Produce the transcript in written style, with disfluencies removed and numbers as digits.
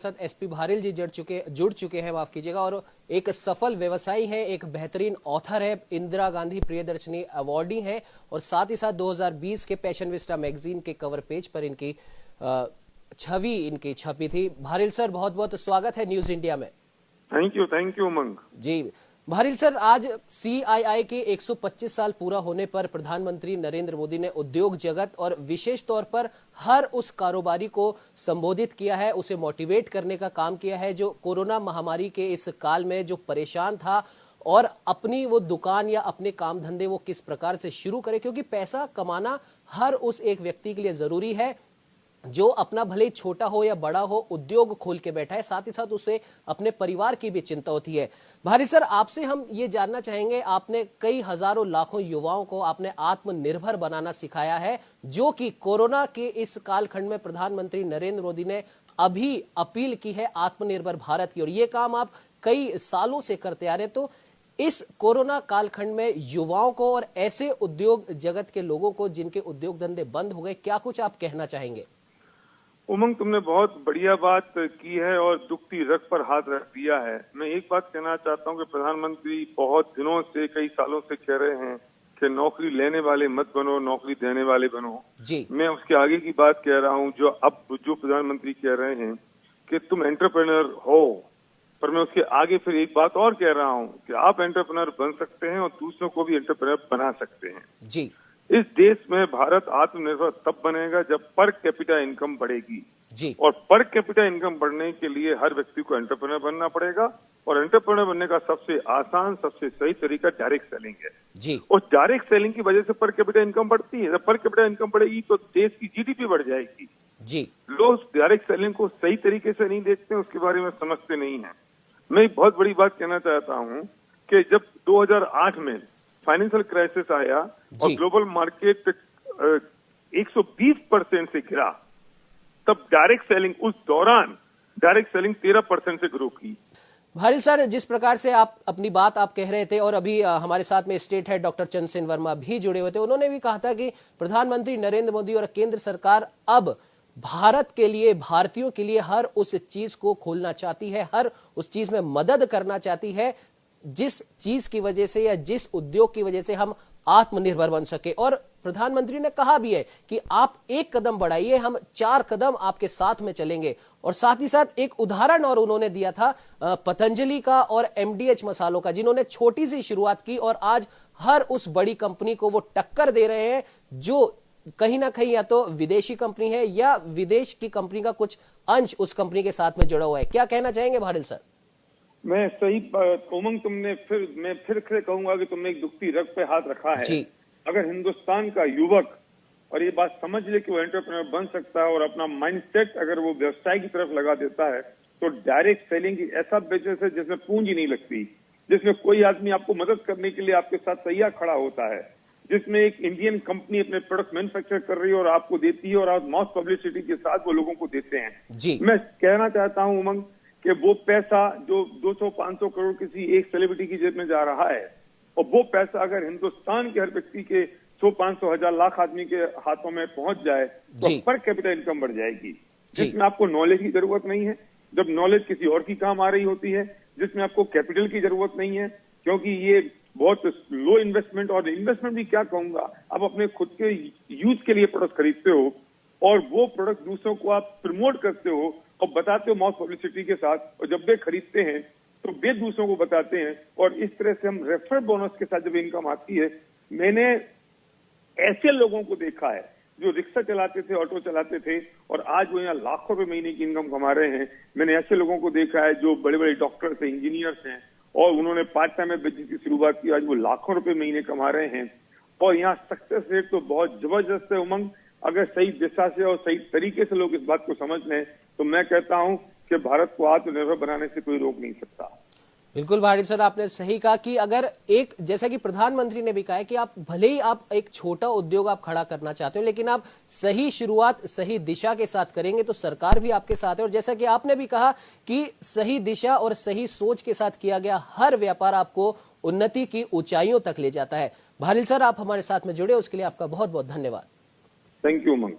सांसद एसपी भारिल जी जुड़ चुके हैं, माफ कीजिएगा, और एक सफल व्यवसायी है, एक बेहतरीन ऑथर है, इंदिरा गांधी प्रियदर्शनी अवार्डी है और साथ ही साथ 2020 के पैशन विस्टा मैगजीन के कवर पेज पर इनकी छवि इनकी छपी थी। भारिल सर, बहुत बहुत स्वागत है न्यूज इंडिया में। Thank you Umang ji. Bharil sir, आज सीआईआई के 125 साल पूरा होने पर प्रधानमंत्री नरेंद्र मोदी ने उद्योग जगत और विशेष तौर पर हर उस कारोबारी को संबोधित किया है, उसे मोटिवेट करने का काम किया है जो कोरोना महामारी के इस काल में जो परेशान था और अपनी वो दुकान या अपने काम धंधे वो किस प्रकार से शुरू करे, क्योंकि पैसा कमाना हर उस एक व्यक्ति के लिए जरूरी है जो अपना भले ही छोटा हो या बड़ा हो उद्योग खोल के बैठा है, साथ ही साथ उसे अपने परिवार की भी चिंता होती है। भारिल सर, आपसे हम ये जानना चाहेंगे, आपने कई हजारों लाखों युवाओं को आपने आत्मनिर्भर बनाना सिखाया है, जो कि कोरोना के इस कालखंड में प्रधानमंत्री नरेंद्र मोदी ने अभी अपील की है आत्मनिर्भर भारत की, और ये काम आप कई सालों से करते आ रहे हैं। तो इस कोरोना कालखंड में युवाओं को और ऐसे उद्योग जगत के लोगों को जिनके उद्योग धंधे बंद हो गए, क्या कुछ आप कहना चाहेंगे? उमंग, तुमने बहुत बढ़िया बात की है और दुखती रग पर हाथ रख दिया है। मैं एक बात कहना चाहता हूं कि प्रधानमंत्री बहुत दिनों से, कई सालों से कह रहे हैं कि नौकरी लेने वाले मत बनो, नौकरी देने वाले बनो जी। मैं उसके आगे की बात कह रहा हूं, जो प्रधानमंत्री कह रहे हैं कि तुम एंटरप्रेन्योर हो, पर मैं उसके आगे फिर एक बात और कह रहा हूं कि आप एंटरप्रेन्योर बन सकते हैं और दूसरों को भी एंटरप्रेन्योर बना सकते हैं जी। इस देश में भारत आत्मनिर्भर तब बनेगा जब पर कैपिटा इनकम बढ़ेगी जी। और पर कैपिटा इनकम बढ़ने के लिए हर व्यक्ति को एंटरप्रेन्योर बनना पड़ेगा और एंटरप्रेन्योर बनने का सबसे आसान, सबसे सही तरीका डायरेक्ट सेलिंग है जी। और डायरेक्ट सेलिंग की वजह से पर कैपिटा इनकम बढ़ती है। जब पर कैपिटा इनकम बढ़ेगी तो देश की जीडीपी बढ़ जाएगी जी। लोग डायरेक्ट सेलिंग को सही तरीके से नहीं देखते, उसके बारे में समझते नहीं है। मैं एक बहुत बड़ी बात कहना चाहता हूँ कि जब 2008 में फाइनेंशियल क्राइसिस आया और ग्लोबल मार्केट 120% से गिरा, तब डायरेक्ट सेलिंग, उस दौरान डायरेक्ट सेलिंग 13% से ग्रो की। भारिल सर, जिस प्रकार से आप अपनी बात आप कह रहे थे और अभी हमारे साथ में state head doctor Chandrasen Verma भी जुड़े हुए थे, उन्होंने भी कहा था कि प्रधानमंत्री नरेंद्र मोदी और केंद्र सरकार अब भारत के लिए, भारतीयों के लिए हर उस चीज को खोलना चाहती है, हर उस चीज में मदद करना चाहती है जिस चीज की वजह से या जिस उद्योग की वजह से हम आत्मनिर्भर बन सके। और प्रधानमंत्री ने कहा भी है कि आप एक कदम बढ़ाइए, हम 4 कदम आपके साथ में चलेंगे। और साथ ही साथ एक उदाहरण और उन्होंने दिया था पतंजलि का और एमडीएच मसालों का, जिन्होंने छोटी सी शुरुआत की और आज हर उस बड़ी कंपनी को वो टक्कर दे रहे हैं जो कहीं ना कहीं या तो विदेशी कंपनी है या विदेश की कंपनी का कुछ अंश उस कंपनी के साथ में जुड़ा हुआ है। क्या कहना चाहेंगे भारिल सर? मैं सही उमंग, मैं फिर से कहूंगा कि तुमने एक दुखती रग पे हाथ रखा है जी। अगर हिंदुस्तान का युवक और ये बात समझ ले कि वो एंटरप्रेन्योर बन सकता है और अपना माइंडसेट अगर वो व्यवसाय की तरफ लगा देता है, तो डायरेक्ट सेलिंग की ऐसा बिजनेस है जिसमें पूंजी नहीं लगती, जिसमें कोई आदमी आपको मदद करने के लिए आपके साथ तैयार खड़ा होता है, जिसमें एक इंडियन कंपनी अपने प्रोडक्ट मैन्युफैक्चर कर रही है और आपको देती है और आप मॉस पब्लिसिटी के साथ वो लोगों को देते हैं जी। मैं कहना चाहता हूँ उमंग कि वो पैसा जो 200-500 करोड़ किसी एक सेलिब्रिटी की जेब में जा रहा है, और वो पैसा अगर हिंदुस्तान के हर व्यक्ति के 100-500 हजार लाख आदमी के हाथों में पहुंच जाए तो पर कैपिटा इनकम बढ़ जाएगी, जिसमें आपको नॉलेज की जरूरत नहीं है, जब नॉलेज किसी और की काम आ रही होती है, जिसमें आपको कैपिटल की जरूरत नहीं है, क्योंकि ये बहुत लो इन्वेस्टमेंट, और इन्वेस्टमेंट भी क्या कहूंगा, आप अपने खुद के यूज के लिए प्रोडक्ट खरीदते हो और वो प्रोडक्ट दूसरों को आप प्रमोट करते हो और बताते हो मॉस पब्लिसिटी के साथ, और जब वे खरीदते हैं तो वे दूसरों को बताते हैं और इस तरह से हम रेफरल बोनस के साथ जब इनकम आती है। मैंने ऐसे लोगों को देखा है जो रिक्शा चलाते थे, ऑटो चलाते थे और आज वो यहाँ लाखों रुपए महीने की इनकम कमा रहे हैं। मैंने ऐसे लोगों को देखा है जो बड़े बड़े डॉक्टर्स हैं, इंजीनियर्स हैं और उन्होंने पार्ट टाइम में बिजनेस की शुरुआत की, आज वो लाखों रुपए महीने कमा रहे हैं। और यहाँ सक्सेस रेट तो बहुत जबरदस्त है उमंग। अगर सही दिशा से और सही तरीके से लोग इस बात को समझ लें तो मैं कहता हूं कि भारत को आत्मनिर्भर बनाने से कोई रोक नहीं सकता। बिल्कुल भारिल सर, आपने सही कहा कि अगर एक, जैसा कि प्रधानमंत्री ने भी कहा है कि आप भले ही आप एक छोटा उद्योग आप खड़ा करना चाहते हो, लेकिन आप सही शुरुआत सही दिशा के साथ करेंगे तो सरकार भी आपके साथ है। और जैसा कि आपने भी कहा कि सही दिशा और सही सोच के साथ किया गया हर व्यापार आपको उन्नति की ऊंचाइयों तक ले जाता है। भारिल सर, आप हमारे साथ में जुड़े उसके लिए आपका बहुत बहुत धन्यवाद। Thank you Umang.